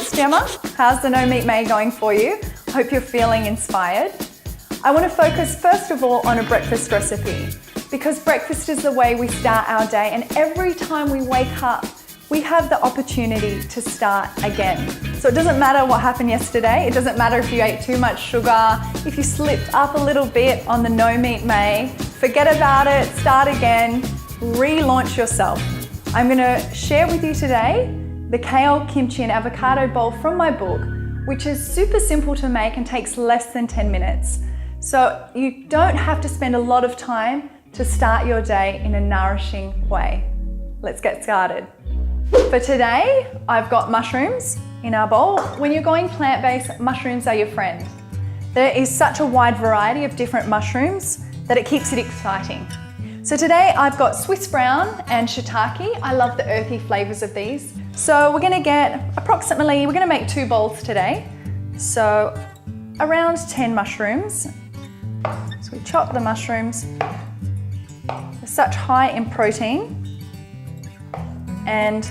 it's Gemma. How's the no meat May going for you? I hope you're feeling inspired. I want to focus first of all on a breakfast recipe because breakfast is the way we start our day, and every time we wake up, we have the opportunity to start again. So it doesn't matter what happened yesterday, it doesn't matter if you ate too much sugar, if you slipped up a little bit on the no meat May, forget about it, start again, relaunch yourself. I'm going to share with you today the kale, kimchi and avocado bowl from my book, which is super simple to make and takes less than 10 minutes. So you don't have to spend a lot of time to start your day in a nourishing way. Let's get started. For today, I've got mushrooms in our bowl. When you're going plant-based, mushrooms are your friend. There is such a wide variety of different mushrooms that it keeps it exciting. So today I've got Swiss brown and shiitake. I love the earthy flavors of these. So we're gonna get approximately, we're gonna make 2 bowls today. So around 10 mushrooms. So we chop the mushrooms. They're such high in protein, and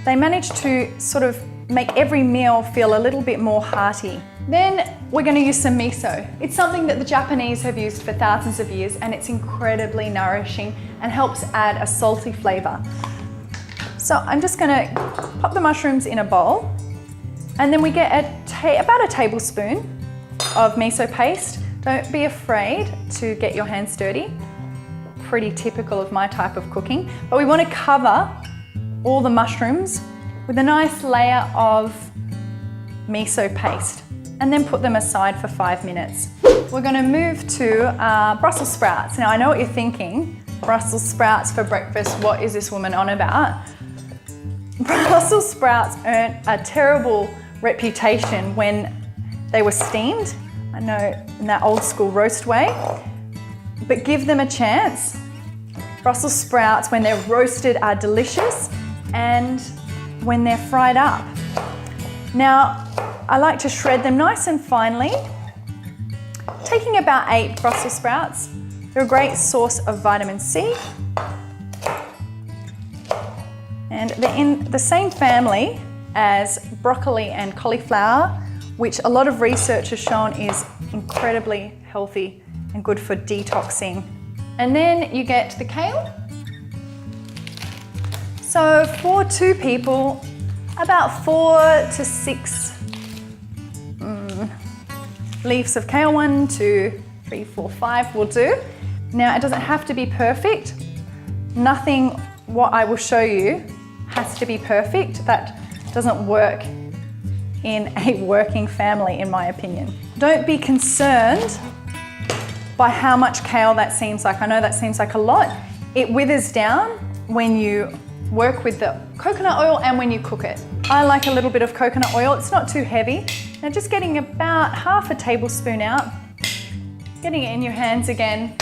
they manage to sort of make every meal feel a little bit more hearty. Then we're going to use some miso. It's something that the Japanese have used for thousands of years, and it's incredibly nourishing and helps add a salty flavor. So I'm just going to pop the mushrooms in a bowl, and then we get about a tablespoon of miso paste. Don't be afraid to get your hands dirty. Pretty typical of my type of cooking, but we want to cover all the mushrooms with a nice layer of miso paste and then put them aside for 5 minutes. We're going to move to Brussels sprouts. Now I know what you're thinking, Brussels sprouts for breakfast, what is this woman on about? Brussels sprouts earned a terrible reputation when they were steamed, I know, in that old school roast way, but give them a chance. Brussels sprouts, when they're roasted, are delicious, and when they're fried up. Now, I like to shred them nice and finely, taking about 8 Brussels sprouts. They're a great source of vitamin C. And they're in the same family as broccoli and cauliflower, which a lot of research has shown is incredibly healthy and good for detoxing. And then you get the kale. So for 2 people, about 4 to 6 leaves of kale. 1, 2, 3, 4, 5 will do. Now it doesn't have to be perfect. Nothing what I will show you has to be perfect. That doesn't work in a working family, in my opinion. Don't be concerned by how much kale that seems like. I know that seems like a lot. It withers down when you work with the coconut oil and when you cook it. I like a little bit of coconut oil. It's not too heavy. Now just getting about half a tablespoon out, getting it in your hands again,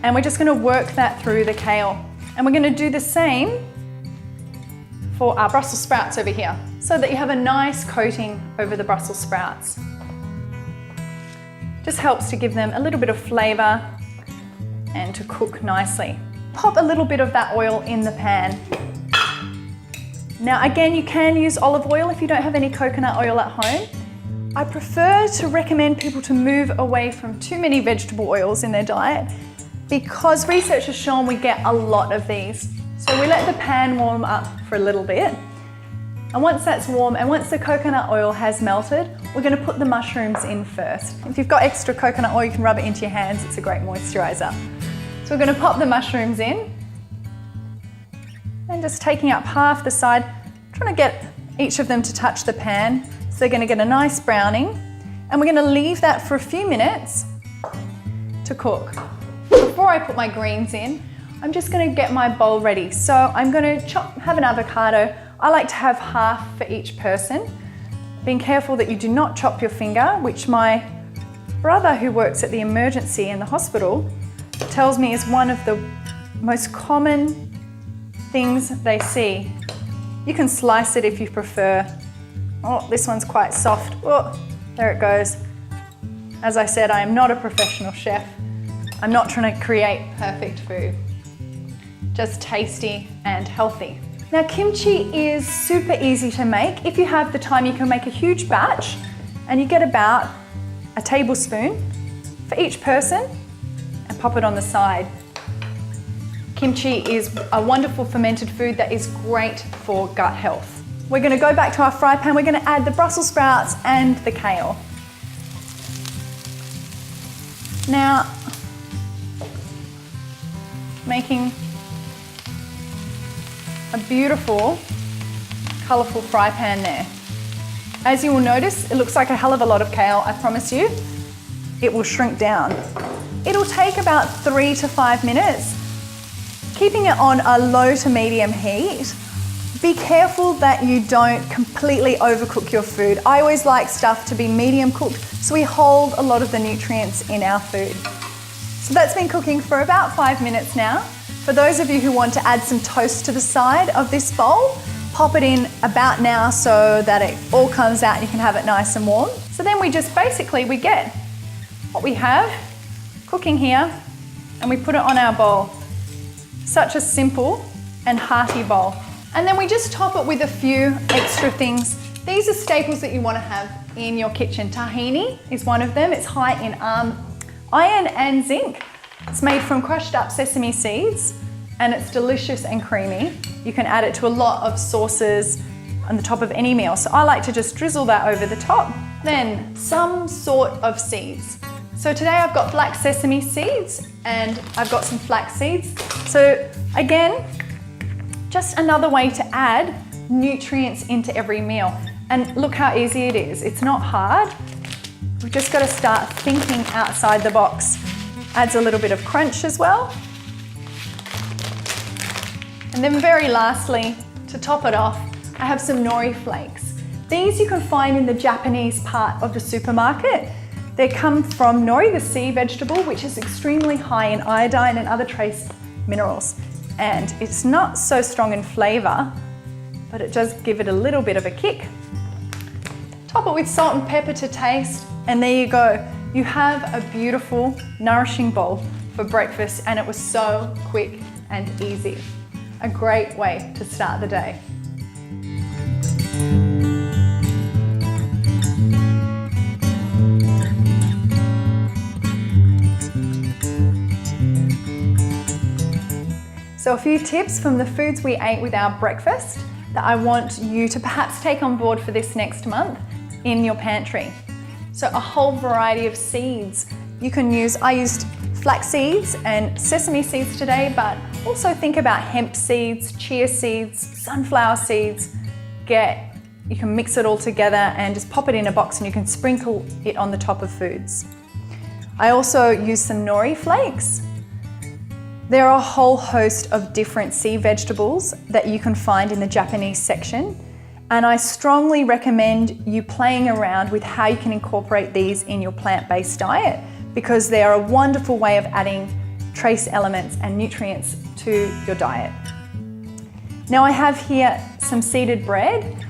and we're just going to work that through the kale. And we're going to do the same for our Brussels sprouts over here, so that you have a nice coating over the Brussels sprouts. Just helps to give them a little bit of flavor and to cook nicely. Pop a little bit of that oil in the pan. Now again, you can use olive oil if you don't have any coconut oil at home. I prefer to recommend people to move away from too many vegetable oils in their diet because research has shown we get a lot of these. So we let the pan warm up for a little bit. And once that's warm and once the coconut oil has melted, we're going to put the mushrooms in first. If you've got extra coconut oil, you can rub it into your hands. It's a great moisturizer. So we're going to pop the mushrooms in and just taking up half the side, trying to get each of them to touch the pan. So they're going to get a nice browning, and we're going to leave that for a few minutes to cook. Before I put my greens in, I'm just going to get my bowl ready. So I'm going to have an avocado. I like to have half for each person. Being careful that you do not chop your finger, which my brother who works at the emergency in the hospital tells me is one of the most common things they see. You can slice it if you prefer. Oh, this one's quite soft. Oh, there it goes. As I said, I am not a professional chef. I'm not trying to create perfect food. Just tasty and healthy. Now kimchi is super easy to make. If you have the time, you can make a huge batch and you get about a tablespoon for each person and pop it on the side. Kimchi is a wonderful fermented food that is great for gut health. We're going to go back to our fry pan. We're going to add the Brussels sprouts and the kale. Now, making a beautiful, colourful fry pan there. As you will notice, it looks like a hell of a lot of kale, I promise you. It will shrink down. It'll take about 3 to 5 minutes, keeping it on a low to medium heat. Be careful that you don't completely overcook your food. I always like stuff to be medium cooked so we hold a lot of the nutrients in our food. So that's been cooking for about 5 minutes now. For those of you who want to add some toast to the side of this bowl, pop it in about now so that it all comes out and you can have it nice and warm. So then we just basically, we get what we have cooking here and we put it on our bowl. Such a simple and hearty bowl. And then we just top it with a few extra things. These are staples that you want to have in your kitchen. Tahini is one of them. It's high in iron and zinc. It's made from crushed up sesame seeds and it's delicious and creamy. You can add it to a lot of sauces on the top of any meal. So I like to just drizzle that over the top. Then some sort of seeds. So today I've got black sesame seeds and I've got some flax seeds. So again, just another way to add nutrients into every meal. And look how easy it is. It's not hard. We've just got to start thinking outside the box. Adds a little bit of crunch as well. And then very lastly, to top it off, I have some Nori Flakes. These you can find in the Japanese part of the supermarket. They come from nori, the sea vegetable, which is extremely high in iodine and other trace minerals. And it's not so strong in flavour, but it does give it a little bit of a kick. Top it with salt and pepper to taste, and there you go. You have a beautiful, nourishing bowl for breakfast, and it was so quick and easy. A great way to start the day. So a few tips from the foods we ate with our breakfast that I want you to perhaps take on board for this next month in your pantry. So a whole variety of seeds. You can use, I used flax seeds and sesame seeds today, but also think about hemp seeds, chia seeds, sunflower seeds. You can mix it all together and just pop it in a box and you can sprinkle it on the top of foods. I also used some nori flakes. There are a whole host of different sea vegetables that you can find in the Japanese section, and I strongly recommend you playing around with how you can incorporate these in your plant-based diet because they are a wonderful way of adding trace elements and nutrients to your diet. Now I have here some seeded bread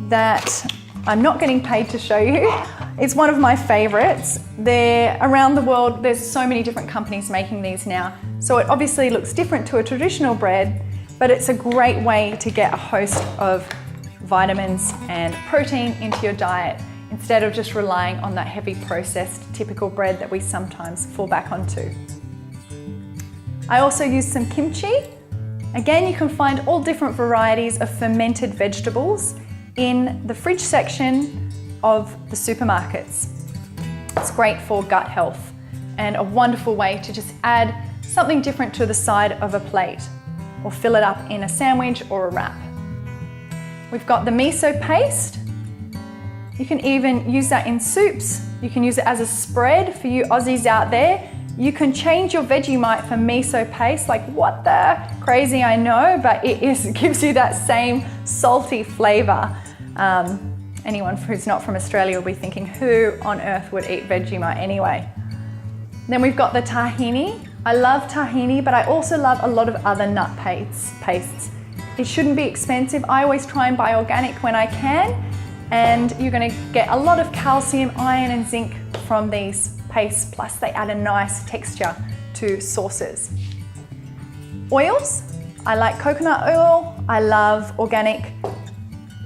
that I'm not getting paid to show you. It's one of my favorites. Around the world, there's so many different companies making these now. So it obviously looks different to a traditional bread, but it's a great way to get a host of vitamins and protein into your diet instead of just relying on that heavy processed typical bread that we sometimes fall back onto. I also used some kimchi. Again, you can find all different varieties of fermented vegetables in the fridge section of the supermarkets. It's great for gut health and a wonderful way to just add something different to the side of a plate or fill it up in a sandwich or a wrap. We've got the miso paste. You can even use that in soups. You can use it as a spread for you Aussies out there. You can change your Vegemite for miso paste, like what the crazy, I know, but it gives you that same salty flavor. Anyone who's not from Australia will be thinking, who on earth would eat Vegemite anyway? Then we've got the tahini. I love tahini, but I also love a lot of other nut pastes. It shouldn't be expensive. I always try and buy organic when I can, and you're going to get a lot of calcium, iron and zinc from these pastes, plus they add a nice texture to sauces. Oils, I like coconut oil, I love organic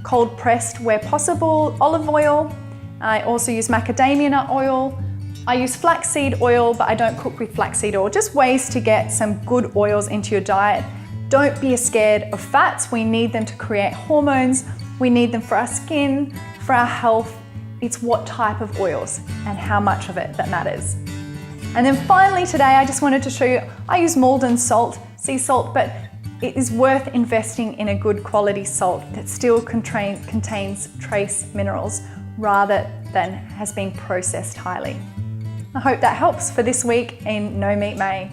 cold pressed where possible olive oil. I also use macadamia nut oil. I use flaxseed oil, but I don't cook with flaxseed oil. Just ways to get some good oils into your diet. Don't be scared of fats. We need them to create hormones. We need them for our skin, for our health. It's what type of oils and how much of it that matters. And then finally today, I just wanted to show you, I use Maldon salt, sea salt, but it is worth investing in a good quality salt that still contains trace minerals rather than has been processed highly. I hope that helps for this week in No Meat May.